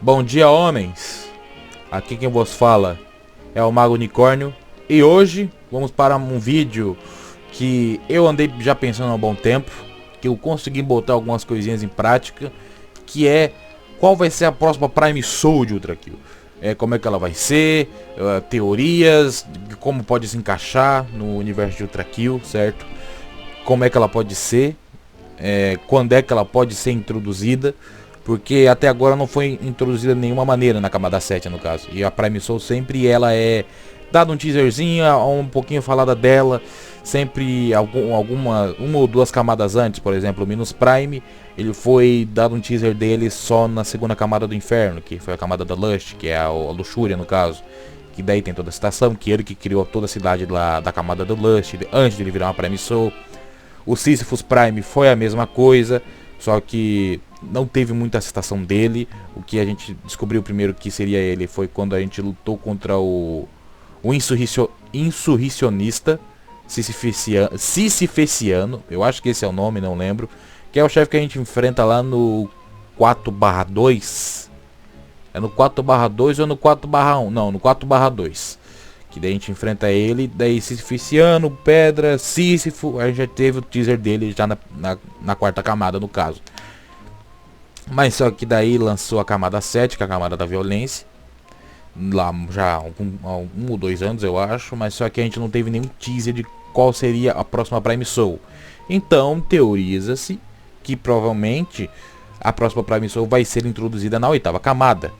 Bom dia, homens! Aqui quem vos fala é o Mago Unicórnio. E hoje vamos para um vídeo que eu andei já pensando há um bom tempo, que eu consegui botar algumas coisinhas em prática, que é qual vai ser a próxima Prime Soul de Ultra Kill. Como é que ela vai ser, teorias, de como pode se encaixar no universo de Ultra Kill, certo? Como é que ela pode ser, quando é que ela pode ser introduzida, porque até agora não foi introduzida de nenhuma maneira na camada 7 no caso. E a Prime Soul sempre ela é dado um teaserzinho, um pouquinho falada dela, sempre uma ou duas camadas antes. Por exemplo, o Minus Prime, ele foi dado um teaser dele só na segunda camada do inferno, que foi a camada da Lust, que é a luxúria no caso. Que daí tem toda a citação, que ele que criou toda a cidade lá da camada do Lust, antes de ele virar uma Prime Soul. O Sisyphus Prime foi a mesma coisa, só que não teve muita citação dele. O que a gente descobriu primeiro que seria ele foi quando a gente lutou contra o insurricionista Sisifeciano, eu acho que esse é o nome, não lembro, que é o chefe que a gente enfrenta lá no 4/2. É no 4/2 ou no 4/1? Não, no 4/2. Que daí a gente enfrenta ele, daí Sisifeciano, Pedra, Sísifo. A gente já teve o teaser dele já na quarta camada no caso. Mas só que daí lançou a camada 7, que é a camada da violência. Lá já há um ou 2 anos eu acho. Mas só que a gente não teve nenhum teaser de qual seria a próxima Prime Soul. Então teoriza-se que provavelmente a próxima Prime Soul vai ser introduzida na 8ª camada,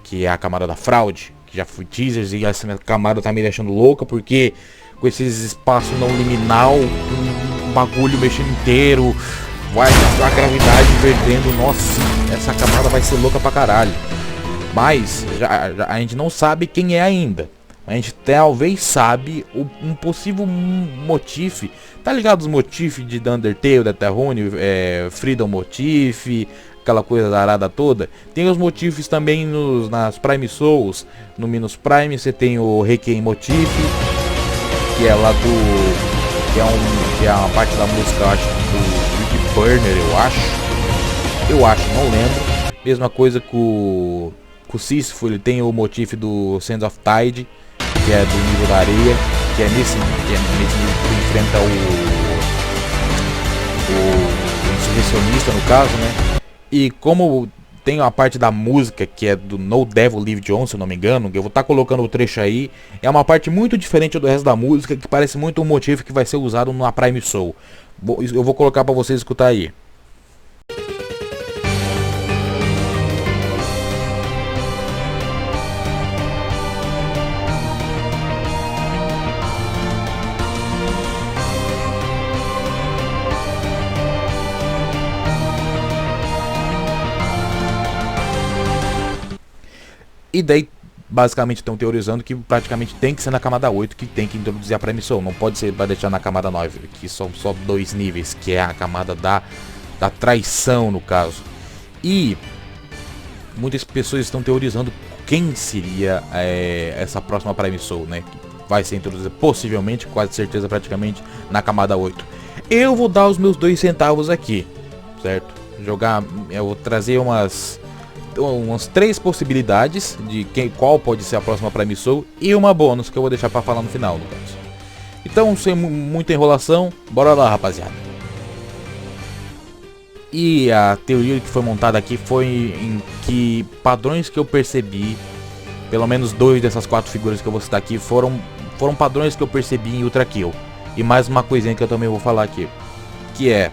que é a camada da fraude. Que já foi teasers e essa camada tá me deixando louca, porque com esses espaços não liminal, um bagulho mexendo inteiro, vai a gravidade invertendo. Nossa, essa camada vai ser louca pra caralho. Mas a gente não sabe quem é ainda. A gente talvez sabe um possível motif. Tá ligado os motifs de The Undertale, da Terrune, Freedom Motif, aquela coisa da arada toda? Tem os motifs também nas Prime Souls. No Minus Prime você tem o Requiem Motif, que é lá que é uma parte da música, eu acho, do Rick Burner, eu acho, não lembro. Mesma coisa com o Sísifo, ele tem o motif do Sands of Tide, que é do nível da areia, que é nesse nível que enfrenta o insurrecionista no caso, né? E como tem a parte da música que é do No Devil Live John, se eu não me engano, que eu vou estar colocando o trecho aí, é uma parte muito diferente do resto da música, que parece muito um motivo que vai ser usado na Prime Soul. Eu vou colocar para vocês escutar aí. E daí, basicamente, estão teorizando que praticamente tem que ser na camada 8 que tem que introduzir a Prime Soul. Não pode ser para deixar na camada 9, que são só 2 níveis, que é a camada da traição, no caso. E muitas pessoas estão teorizando quem seria essa próxima Prime Soul, né? Que vai ser introduzida possivelmente, quase certeza praticamente, na camada 8. Eu vou dar os meus 2 centavos aqui, certo? Eu vou trazer umas 3 possibilidades de qual pode ser a próxima Prime Soul e uma bônus que eu vou deixar para falar no final, no caso. Então, sem muita enrolação, bora lá, rapaziada. E a teoria que foi montada aqui foi em que padrões que eu percebi, pelo menos 2 dessas 4 figuras que eu vou citar aqui, foram padrões que eu percebi em Ultra Kill. E mais uma coisinha que eu também vou falar aqui, que é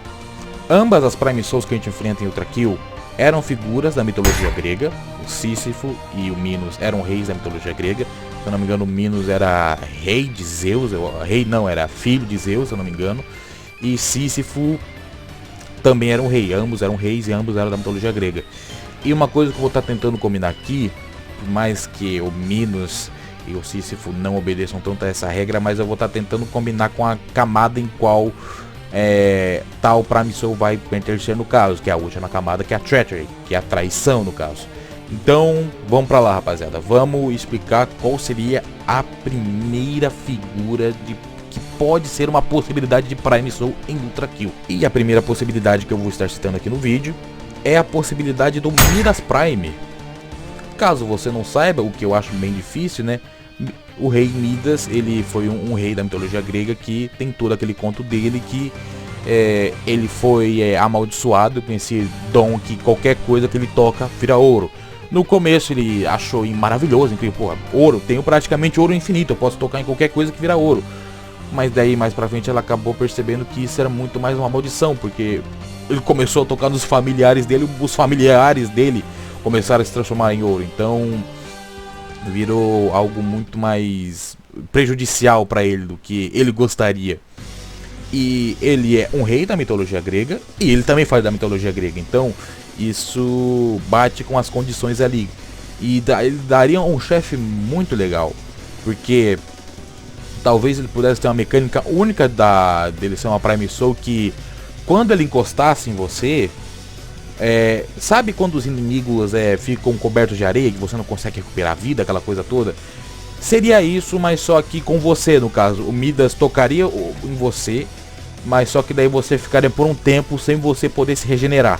ambas as Prime Souls que a gente enfrenta em Ultra Kill eram figuras da mitologia grega. O Sísifo e o Minos eram reis da mitologia grega. Se eu não me engano, o Minos era rei de Zeus. Era filho de Zeus, se eu não me engano. E Sísifo também era um rei. Ambos eram reis e ambos eram da mitologia grega. E uma coisa que eu vou estar tentando combinar aqui, por mais que o Minos e o Sísifo não obedeçam tanto a essa regra, mas eu vou estar tentando combinar com a camada em qual tal Prime Soul vai pertencer no caso, que é a última camada, que é a Treachery, que é a traição no caso. Então vamos pra lá, rapaziada, vamos explicar qual seria a primeira figura que pode ser uma possibilidade de Prime Soul em Ultra Kill. E a primeira possibilidade que eu vou estar citando aqui no vídeo é a possibilidade do Midas Prime. caso você não saiba, o que eu acho bem difícil, né? O rei Midas, ele foi um rei da mitologia grega que tem todo aquele conto dele que ele foi amaldiçoado com esse dom que qualquer coisa que ele toca vira ouro. No começo ele achou maravilhoso, incrível, porra, ouro, tenho praticamente ouro infinito, eu posso tocar em qualquer coisa que vira ouro. Mas daí mais pra frente ela acabou percebendo que isso era muito mais uma maldição, porque ele começou a tocar nos familiares dele, os familiares dele começaram a se transformar em ouro, então virou algo muito mais prejudicial pra ele do que ele gostaria. E ele é um rei da mitologia grega e ele também faz da mitologia grega, então isso bate com as condições ali. E ele daria um chefe muito legal, porque talvez ele pudesse ter uma mecânica única dele ser uma Prime Soul, que quando ele encostasse em você, sabe quando os inimigos ficam cobertos de areia, que você não consegue recuperar a vida, aquela coisa toda? Seria isso, mas só que com você, no caso. O Midas tocaria em você, mas só que daí você ficaria por um tempo sem você poder se regenerar.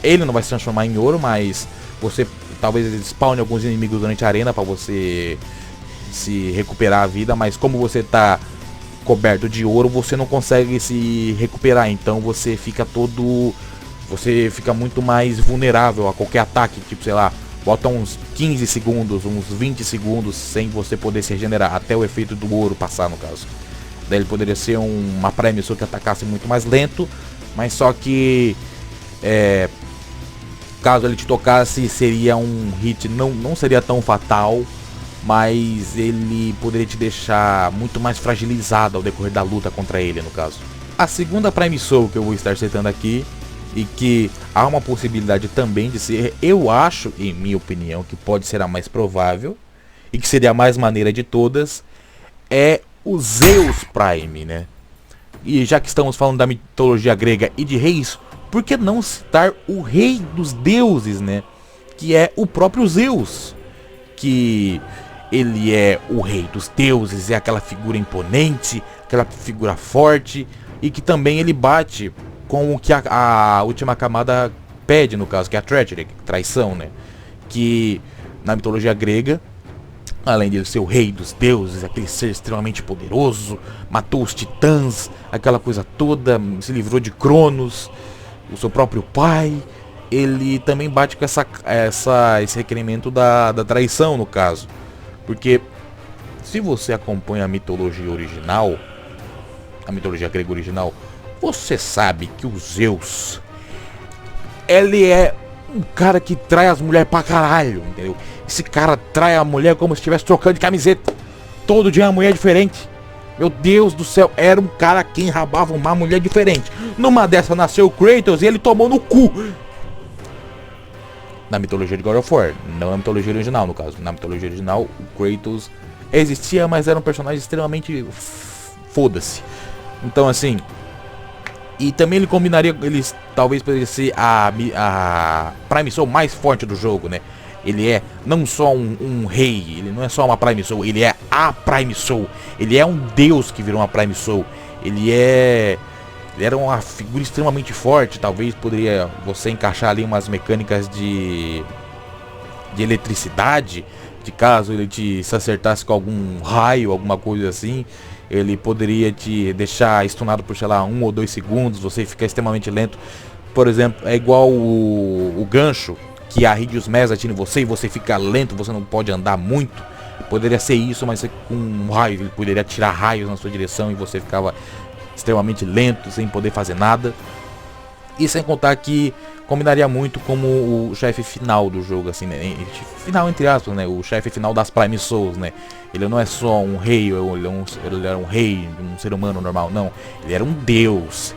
Ele não vai se transformar em ouro, mas você talvez spawne alguns inimigos durante a arena para você se recuperar a vida, mas como você tá coberto de ouro, você não consegue se recuperar, então você fica muito mais vulnerável a qualquer ataque, tipo, sei lá, bota uns 15 segundos, uns 20 segundos sem você poder se regenerar, até o efeito do ouro passar, no caso. Daí ele poderia ser uma Prime Soul que atacasse muito mais lento, mas só que caso ele te tocasse, seria um hit, não seria tão fatal, mas ele poderia te deixar muito mais fragilizado ao decorrer da luta contra ele, no caso. A segunda Prime Soul que eu vou estar citando aqui, e que há uma possibilidade também de ser, eu acho, em minha opinião, que pode ser a mais provável, e que seria a mais maneira de todas, é o Zeus Prime, né? E já que estamos falando da mitologia grega e de reis, por que não citar o rei dos deuses, né? Que é o próprio Zeus, que ele é o rei dos deuses, é aquela figura imponente, aquela figura forte, e que também ele bate com o que a última camada pede, no caso, que é a tragedy, traição, né? Que na mitologia grega, além de ele ser o rei dos deuses, aquele ser extremamente poderoso, matou os titãs, aquela coisa toda, se livrou de Cronos, o seu próprio pai, ele também bate com esse requerimento da traição, no caso. Porque se você acompanha a mitologia original, a mitologia grega original, você sabe que o Zeus, ele é um cara que trai as mulheres pra caralho, entendeu? Esse cara trai a mulher como se estivesse trocando de camiseta. Todo dia uma mulher diferente. Meu Deus do céu, era um cara que enrabava uma mulher diferente. Numa dessa nasceu o Kratos e ele tomou no cu. Na mitologia de God of War, não na mitologia original, no caso. Na mitologia original, o Kratos existia, mas era um personagem extremamente foda-se. Então, assim, e também ele combinaria, eles talvez poderia ser a Prime Soul mais forte do jogo, né? Ele é não só um rei, ele não é só uma Prime Soul, ele é a Prime Soul. Ele é um deus que virou uma Prime Soul. Ele era uma figura extremamente forte. Talvez poderia você encaixar ali umas mecânicas de eletricidade, de caso ele se acertasse com algum raio, alguma coisa assim. Ele poderia te deixar stunado por, sei lá, 1 ou 2 segundos, você fica extremamente lento. Por exemplo, é igual o gancho, que a Hideous Mess atira em você e você fica lento, você não pode andar muito. Poderia ser isso, mas com um raio, ele poderia tirar raios na sua direção e você ficava extremamente lento, sem poder fazer nada. E sem contar que combinaria muito como o chefe final do jogo, assim, né? Final entre aspas, né? O chefe final das Prime Souls, né? Ele não é só um rei, ele era um rei, um ser humano normal, não. Ele era um deus.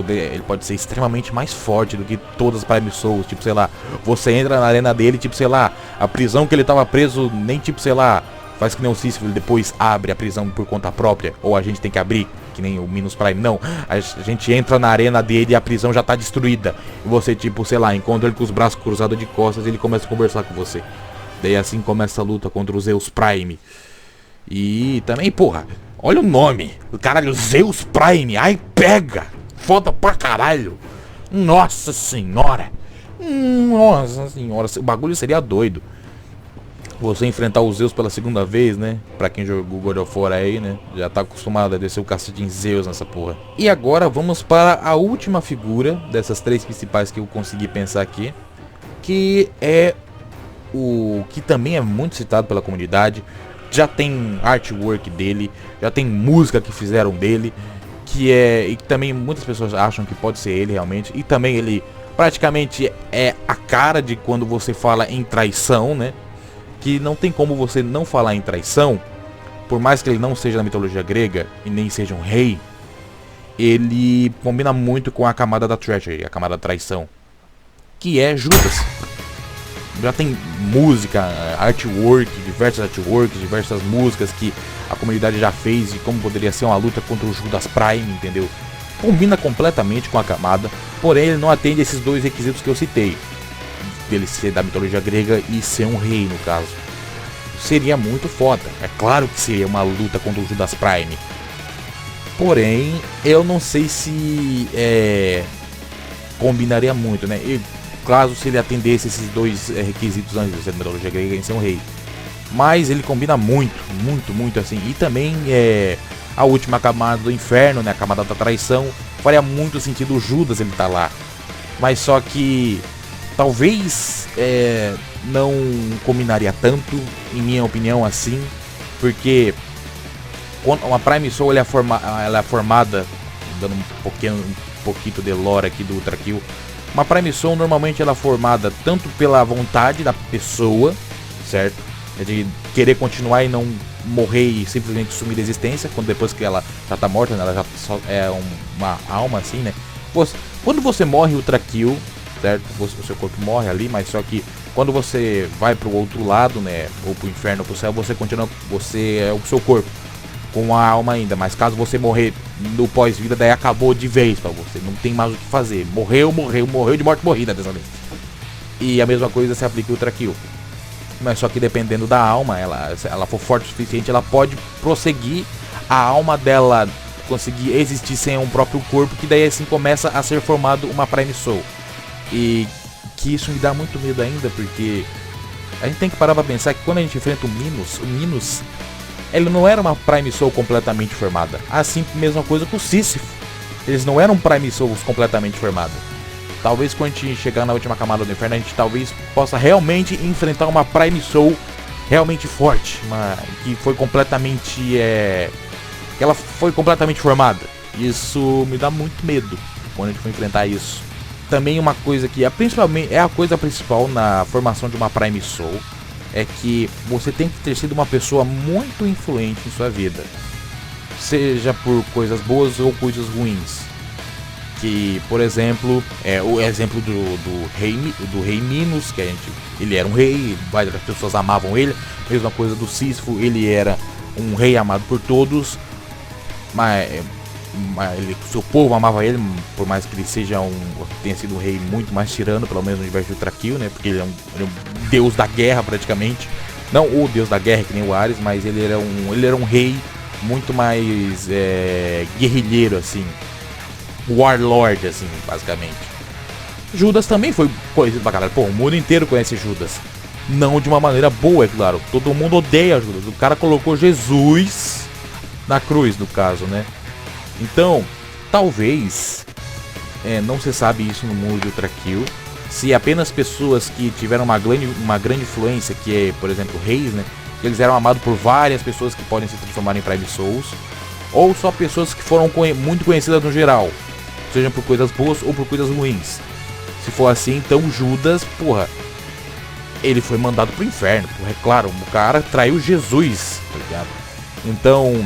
Ele pode ser extremamente mais forte do que todas as Prime Souls. Tipo, sei lá, você entra na arena dele, tipo, sei lá, a prisão que ele tava preso, nem tipo, sei lá, faz que nem o Sísifo, ele depois abre a prisão por conta própria. Ou a gente tem que abrir, que nem o Minos Prime. Não, a gente entra na arena dele e a prisão já tá destruída. E você, tipo, sei lá, encontra ele com os braços cruzados de costas e ele começa a conversar com você. Daí assim começa a luta contra o Zeus Prime. E também, porra, olha o nome. Caralho, Zeus Prime. Ai, pega. Foda pra caralho. Nossa senhora. Nossa senhora, o bagulho seria doido. Você enfrentar os Zeus pela segunda vez, né? Pra quem jogou God of War aí, né? Já tá acostumado a descer o cacete em Zeus nessa porra. E agora vamos para a última figura dessas três principais que eu consegui pensar aqui. Que é o que também é muito citado pela comunidade. Já tem artwork dele, já tem música que fizeram dele. Que é. E também muitas pessoas acham que pode ser ele realmente. E também ele praticamente é a cara de quando você fala em traição, né? Que não tem como você não falar em traição, por mais que ele não seja da mitologia grega e nem seja um rei, ele combina muito com a camada da treachery, a camada da traição, que é Judas. Já tem música, artwork, diversas músicas que a comunidade já fez e como poderia ser uma luta contra o Judas Prime, entendeu? Combina completamente com a camada, porém ele não atende esses dois requisitos que eu citei. Dele ser da mitologia grega e ser um rei, no caso. Seria muito foda. É claro que seria uma luta contra o Judas Prime. Porém, eu não sei se combinaria muito, né? E caso se ele atendesse esses dois requisitos antes de ser da mitologia grega e ser um rei. Mas ele combina muito assim. E também a última camada do inferno, né? A camada da traição. Faria muito sentido o Judas ele tá lá. Mas só que talvez não combinaria tanto, em minha opinião, assim, porque quando uma Prime Soul ela é formada, dando um pouquinho de lore aqui do Ultra Kill, uma Prime Soul normalmente ela é formada tanto pela vontade da pessoa, certo? É de querer continuar e não morrer e simplesmente sumir da existência, quando depois que ela já tá morta, né? Ela já só é uma alma assim, né? Quando você morre Ultra Kill, certo? O seu corpo morre ali, mas só que quando você vai pro outro lado, né, ou pro inferno ou pro céu, você continua, você é o seu corpo com a alma ainda, mas caso você morrer no pós-vida, daí acabou de vez pra você, não tem mais o que fazer, morreu de morte morrida dessa vez. E a mesma coisa se aplica ao Ultra Kill, mas só que dependendo da alma, se ela for forte o suficiente, ela pode prosseguir a alma dela conseguir existir sem um próprio corpo, que daí assim começa a ser formado uma Prime Soul. E que isso me dá muito medo ainda, porque a gente tem que parar pra pensar que quando a gente enfrenta o Minos, ele não era uma Prime Soul completamente formada. Assim, mesma coisa com o Sísifo. Eles não eram Prime Souls completamente formadas. Talvez quando a gente chegar na última camada do inferno, a gente talvez possa realmente enfrentar uma Prime Soul realmente forte, que foi completamente que ela foi completamente formada. Isso me dá muito medo quando a gente for enfrentar isso. Também uma coisa que principalmente é a coisa principal na formação de uma Prime Soul é que você tem que ter sido uma pessoa muito influente em sua vida, seja por coisas boas ou coisas ruins. Que, por exemplo, o exemplo do rei Minos, que ele era um rei, várias pessoas amavam ele. Mesma coisa do Sísifo, ele era um rei amado por todos, mas seu povo amava ele, por mais que ele tenha sido um rei muito mais tirano, pelo menos no universo de Ultra Kill, né? Porque ele é um deus da guerra praticamente. Não o deus da guerra que nem o Ares, mas ele era um rei muito mais guerrilheiro, assim. Warlord, assim, basicamente. Judas também foi conhecido pra caralho. Pô, o mundo inteiro conhece Judas. Não de uma maneira boa, é claro. Todo mundo odeia Judas. O cara colocou Jesus na cruz, no caso, né? Então, talvez, não se sabe isso no mundo de Ultra Kill, se apenas pessoas que tiveram uma grande influência, que é, por exemplo, reis, né? Eles eram amados por várias pessoas que podem se transformar em Prime Souls, ou só pessoas que foram muito conhecidas no geral, seja por coisas boas ou por coisas ruins. Se for assim, então Judas, porra, ele foi mandado pro inferno, porra, é claro, o cara traiu Jesus, tá ligado? Então,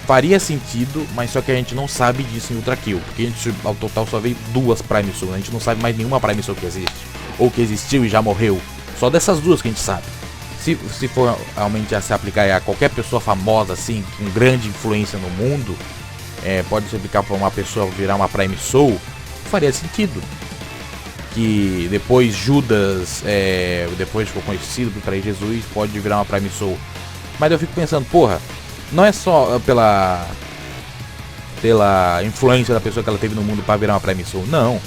faria sentido, mas só que a gente não sabe disso em Ultra Kill, porque a gente ao total só veio 2 Prime Souls, a gente não sabe mais nenhuma Prime Soul que existe, ou que existiu e já morreu, só dessas 2 que a gente sabe. Se for realmente a se aplicar a qualquer pessoa famosa, assim, com grande influência no mundo, pode se aplicar para uma pessoa virar uma Prime Soul, faria sentido. Que depois Judas, depois ficou conhecido por trair Jesus, pode virar uma Prime Soul. Mas eu fico pensando, porra, não é só pela influência da pessoa que ela teve no mundo para virar uma Prime Soul, não.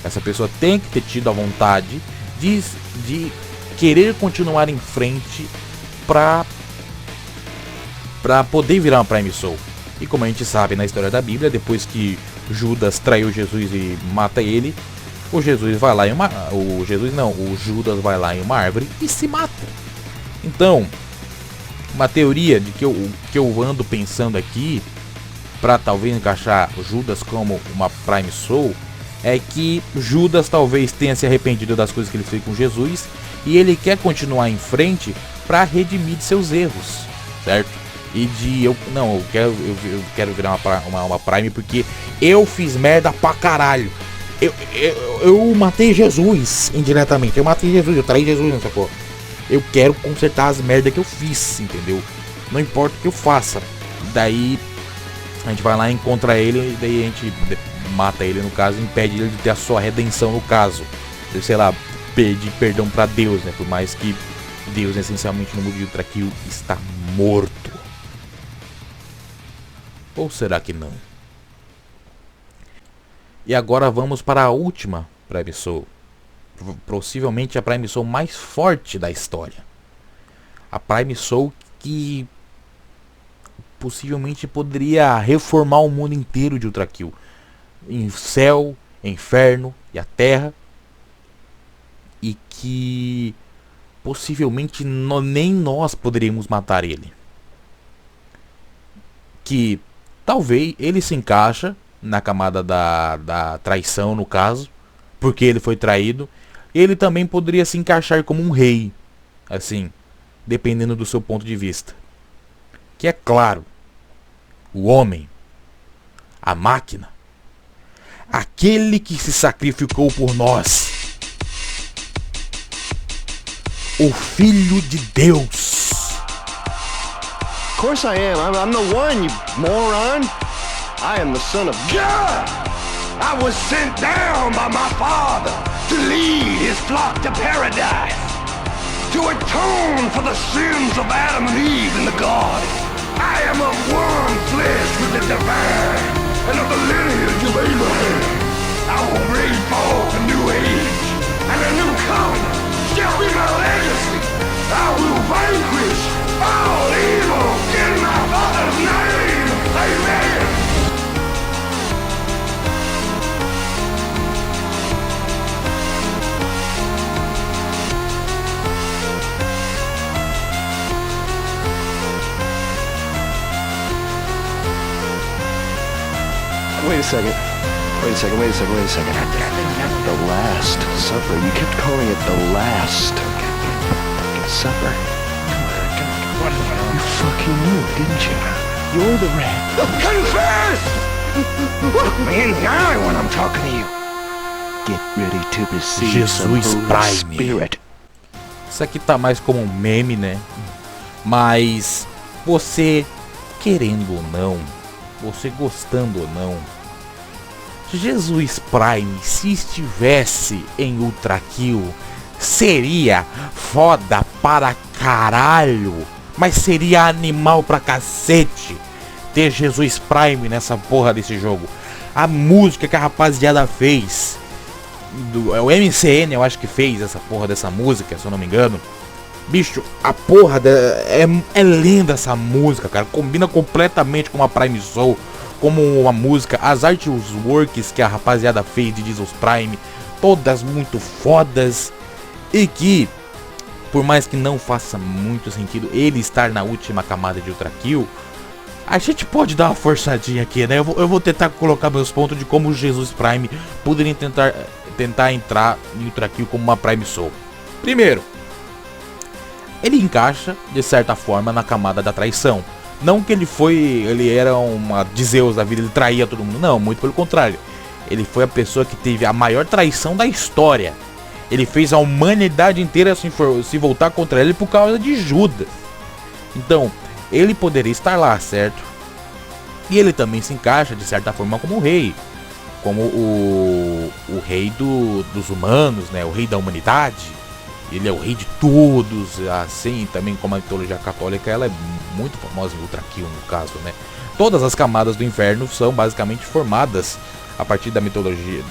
Essa pessoa tem que ter tido a vontade de querer continuar em frente para poder virar uma Prime Soul. E como a gente sabe na história da Bíblia, depois que Judas traiu Jesus e mata ele, o Judas vai lá em uma árvore e se mata. Então, uma teoria de que eu ando pensando aqui, para talvez encaixar Judas como uma Prime Soul, é que Judas talvez tenha se arrependido das coisas que ele fez com Jesus e ele quer continuar em frente para redimir de seus erros, certo? E eu quero virar uma Prime porque eu fiz merda pra caralho. Eu matei Jesus indiretamente. Eu matei Jesus, eu traí Jesus nessa porra. Eu quero consertar as merdas que eu fiz, entendeu? Não importa o que eu faça. Daí a gente vai lá e encontra ele. E daí a gente mata ele, no caso, impede ele de ter a sua redenção, no caso. Ele, sei lá, pedir perdão pra Deus, né? Por mais que Deus, essencialmente, no mundo de Ultrakill, está morto. Ou será que não? E agora vamos para a última Prime Soul. Possivelmente a Prime Soul mais forte da história. A Prime Soul que possivelmente poderia reformar o mundo inteiro de Ultrakill. Em céu, inferno e a terra. E que possivelmente nem nós poderíamos matar ele. Que talvez ele se encaixa na camada da traição, no caso, porque ele foi traído. Ele também poderia se encaixar como um rei, assim, dependendo do seu ponto de vista. Que é claro, o homem, a máquina, aquele que se sacrificou por nós, o Filho de Deus. Of course I am. I'm the one, you moron. I am the son of God. I was sent down by my father to lead his flock to paradise, to atone for the sins of Adam and Eve in the garden. I am of one flesh with the divine and of the lineage of Abraham. I will bring forth a new age and a new covenant shall be my legacy. I will vanquish all evil in my Father's name. Amen. Wait a second. The Last Supper. You kept calling it the Last Supper. You fucking knew, didn't you? You're the rat. Confess! Look me in the eye when I'm talking to you. Get ready to receive some Holy Spirit. Isso aqui tá mais como um meme, né? Mas você, querendo ou não, você gostando ou não, Jesus Prime, se estivesse em Ultrakill, seria foda para caralho. Mas seria animal pra cacete ter Jesus Prime nessa porra desse jogo. A música que a rapaziada fez, o MCN eu acho que fez essa porra dessa música, se eu não me engano. Bicho, a porra é linda essa música, cara. Combina completamente com uma Prime Soul, como uma música. As artworks que a rapaziada fez de Jesus Prime, todas muito fodas. E que, por mais que não faça muito sentido ele estar na última camada de Ultrakill, a gente pode dar uma forçadinha aqui, né? Eu vou tentar colocar meus pontos de como Jesus Prime poderia tentar entrar em Ultrakill como uma Prime Soul. Primeiro, ele encaixa de certa forma na camada da traição. Não que ele era uma de Zeus da vida, ele traía todo mundo. Não, muito pelo contrário. Ele foi a pessoa que teve a maior traição da história. Ele fez a humanidade inteira se voltar contra ele por causa de Judas. Então, ele poderia estar lá, certo? E ele também se encaixa de certa forma como o rei. Como o rei dos humanos, né? O rei da humanidade. Ele é o rei de todos, assim, também como a mitologia católica, ela é muito famosa em Ultrakill, no caso, né? Todas as camadas do inferno são basicamente formadas a partir da mitologia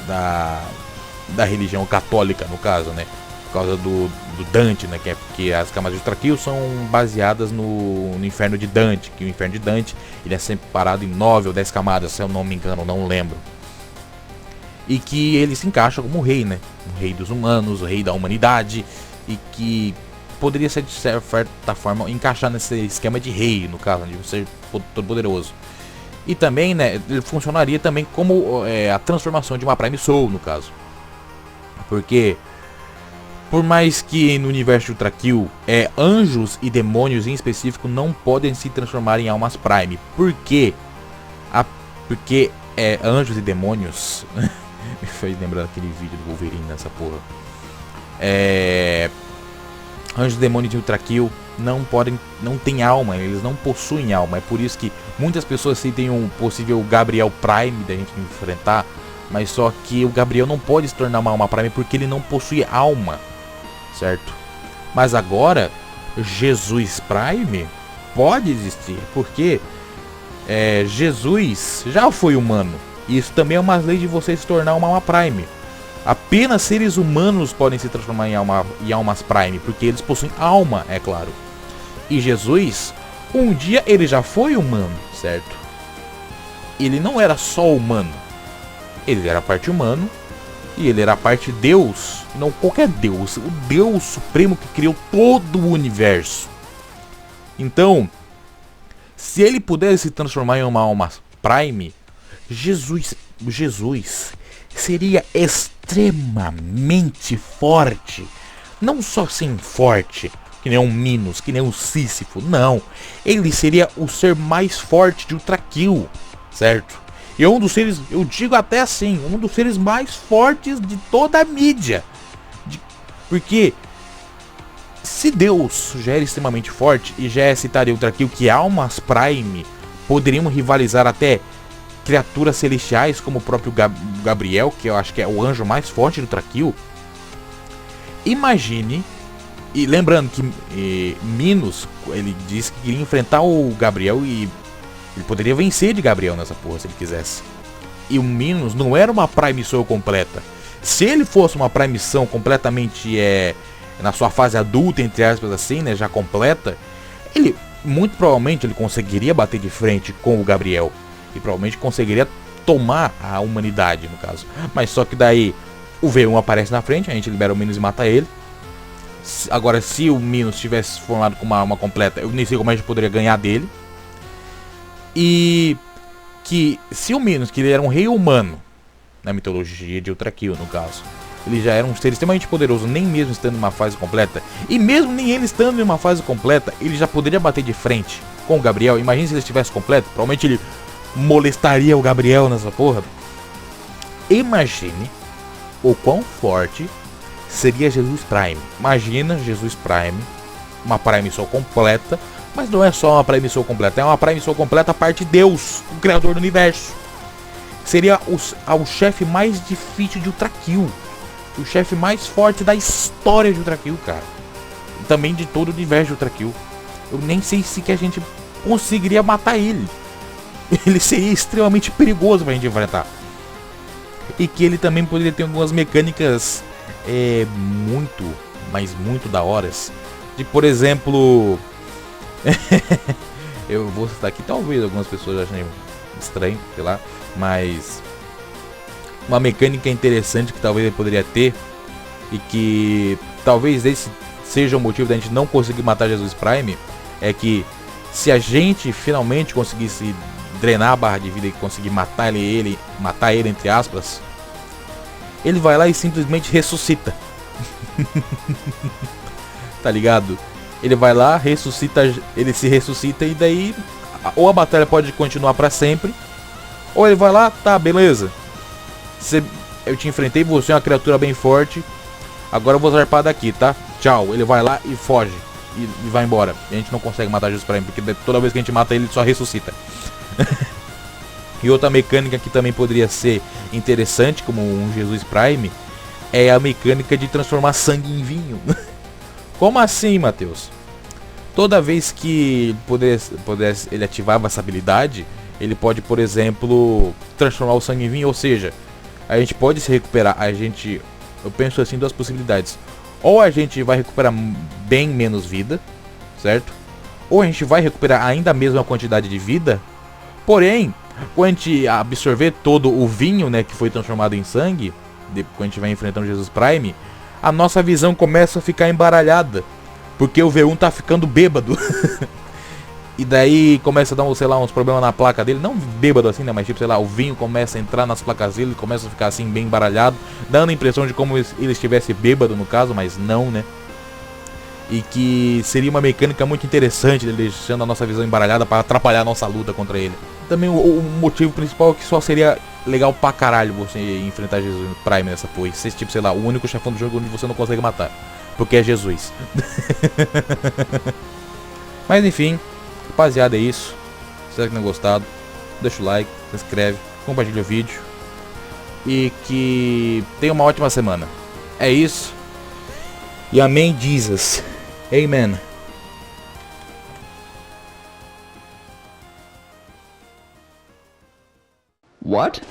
da religião católica, no caso, né? Por causa do Dante, né? Que as camadas de Ultrakill são baseadas no inferno de Dante. Que o inferno de Dante ele é separado em 9 ou 10 camadas, se eu não me engano, não lembro. E que ele se encaixa como rei, né? O rei dos humanos, o rei da humanidade. E que poderia ser, de certa forma, encaixar nesse esquema de rei, no caso, de ser todo poderoso. E também, né, ele funcionaria também como a transformação de uma Prime Soul, no caso. Porque, por mais que no universo de Ultrakill, anjos e demônios em específico não podem se transformar em almas Prime. Por quê? Porque anjos e demônios... Me fez lembrar daquele vídeo do Wolverine nessa porra. Anjos e demônios de Ultrakill não tem alma, eles não possuem alma. É por isso que muitas pessoas sentem um possível Gabriel Prime da gente enfrentar, mas só que o Gabriel não pode se tornar uma alma Prime porque ele não possui alma, certo? Mas agora Jesus Prime pode existir, porque Jesus já foi humano. Isso também é uma lei de você se tornar uma alma Prime. Apenas seres humanos podem se transformar em almas Prime, porque eles possuem alma, é claro. E Jesus, um dia ele já foi humano, certo? Ele não era só humano. Ele era parte humano e ele era parte Deus. Não qualquer Deus, o Deus Supremo que criou todo o universo. Então, se ele pudesse se transformar em uma alma Prime, Jesus seria extremamente forte. Não só assim forte, que nem um Minos, que nem um Sísifo. Não, ele seria o ser mais forte de Ultrakill, certo? E um dos seres, eu digo até assim, um dos seres mais fortes de toda a mídia. Porque se Deus já era extremamente forte e já citaria Ultrakill que almas Prime poderiam rivalizar até criaturas celestiais como o próprio Gabriel, que eu acho que é o anjo mais forte do Ultrakill. Imagine, e lembrando que Minos, ele disse que queria enfrentar o Gabriel e ele poderia vencer de Gabriel nessa porra se ele quisesse. E o Minos não era uma Prime Soul completa. Se ele fosse uma Prime Soul completamente na sua fase adulta, entre aspas assim, né, já completa, ele muito provavelmente ele conseguiria bater de frente com o Gabriel. E provavelmente conseguiria tomar a humanidade, no caso. Mas só que daí o V1 aparece na frente, a gente libera o Minos e mata ele. Agora, se o Minos tivesse formado com uma alma completa, eu nem sei como a gente poderia ganhar dele. E que se o Minos, que ele era um rei humano, na mitologia de Ultrakill, no caso, ele já era um ser extremamente poderoso, nem mesmo estando em uma fase completa. E mesmo nem ele estando em uma fase completa, ele já poderia bater de frente com o Gabriel. Imagina se ele estivesse completo, provavelmente ele molestaria o Gabriel nessa porra. Imagine o quão forte seria Jesus Prime. Imagina Jesus Prime, uma Prime Soul completa, mas não é só uma Prime Soul completa, é uma Prime Soul completa a parte de Deus, o criador do universo. Seria o chefe mais difícil de Ultrakill, o chefe mais forte da história de Ultrakill, cara. E também de todo o universo de Ultrakill. Eu nem sei se que a gente conseguiria matar ele. Ele seria extremamente perigoso pra gente enfrentar. E que ele também poderia ter algumas mecânicas muito, mas muito da horas. De, por exemplo... eu vou citar aqui, talvez algumas pessoas achem estranho, sei lá. Mas... uma mecânica interessante que talvez ele poderia ter. E que talvez esse seja o motivo da gente não conseguir matar Jesus Prime. É que se a gente finalmente conseguisse drenar a barra de vida e conseguir matar ele entre aspas, ele vai lá e simplesmente ressuscita. Tá ligado? Ele vai lá, ressuscita, ele se ressuscita e daí ou a batalha pode continuar pra sempre, ou ele vai lá, tá, beleza. Eu te enfrentei, você é uma criatura bem forte, agora eu vou zarpar daqui, tá? Tchau. Ele vai lá e foge e vai embora. A gente não consegue matar Jesus Prime, porque toda vez que a gente mata ele só ressuscita. E outra mecânica que também poderia ser interessante como um Jesus Prime é a mecânica de transformar sangue em vinho. Como assim, Matheus? Toda vez que ele ativava essa habilidade, ele pode, por exemplo, transformar o sangue em vinho, ou seja, a gente pode se recuperar, Eu penso assim, duas possibilidades. Ou a gente vai recuperar bem menos vida, certo? Ou a gente vai recuperar ainda a mesma quantidade de vida, porém, quando a gente absorver todo o vinho, né, que foi transformado em sangue, quando a gente vai enfrentando Jesus Prime, a nossa visão começa a ficar embaralhada, porque o V1 tá ficando bêbado. E daí começa a dar, sei lá, uns problemas na placa dele, não bêbado assim, né, mas tipo, sei lá, o vinho começa a entrar nas placas dele, começa a ficar assim bem embaralhado, dando a impressão de como ele estivesse bêbado no caso, mas não, né? E que seria uma mecânica muito interessante, ele deixando a nossa visão embaralhada para atrapalhar a nossa luta contra ele. Também o motivo principal é que só seria legal pra caralho você enfrentar Jesus Prime nessa porra. Esse tipo, sei lá, o único chefão do jogo onde você não consegue matar, porque é Jesus. Mas enfim, rapaziada, é isso. Se você tenha gostado, deixa o like, se inscreve, compartilha o vídeo. E que tenha uma ótima semana. É isso. E amém, Jesus. Amen. What?